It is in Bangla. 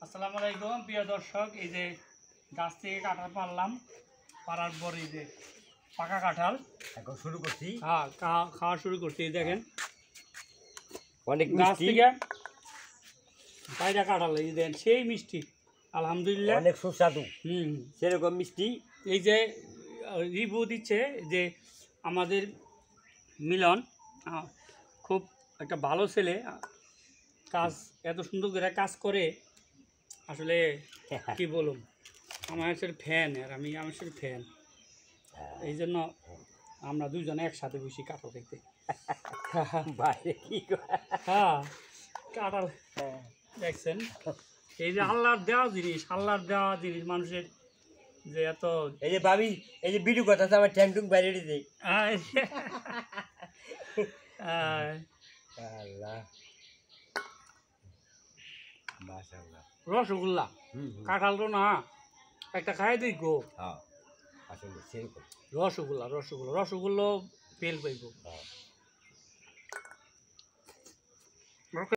আসসালামু আলাইকুম প্রিয় দর্শক, এই যে গাছ থেকে কাঁঠাল পারলাম, পারার পর এই যে পাকা কাঁঠাল এখন শুরু করছি। হ্যাঁ খাওয়া শুরু করছি। এই দেখেন অনেক গাছ মিষ্টি, থেকে পায়রা কাঁঠাল, এই দেখেন সেই মিষ্টি আলহামদুলিল্লাহ, অনেক সুস্বাদু। হুম। সেরকম মিষ্টি। এই যে রিভিউ দিচ্ছে যে আমাদের মিলন খুব একটা ভালো ছেলে, কাজ এত সুন্দর করে কাজ করে, আসলে কি বলুন, আমার হচ্ছে ফ্যান, আর আমি আমার সাথে ফ্যান। এই জন্য আমরা দুজনে একসাথে বসি কাঁঠাল দেখতে। বাইরে কি হ্যাঁ কাঁঠাল দেখছেন, এই যে আল্লাহর দেওয়া জিনিস, আল্লাহর দেওয়া জিনিস মানুষের যে এত। এই যে ভাবি, এই যে বিড়ু কথা আমার ট্যাং টুং বাইরে দিতে। আল্লাহ মাশাআল্লাহ। রসগোল্লা কাঁঠাল তো না, একটা খাই দিই গো। হ্যাঁ আসলে সেরকম রসগোল্লা রসগোল্লা রসগোল্লা ফেল পাইব।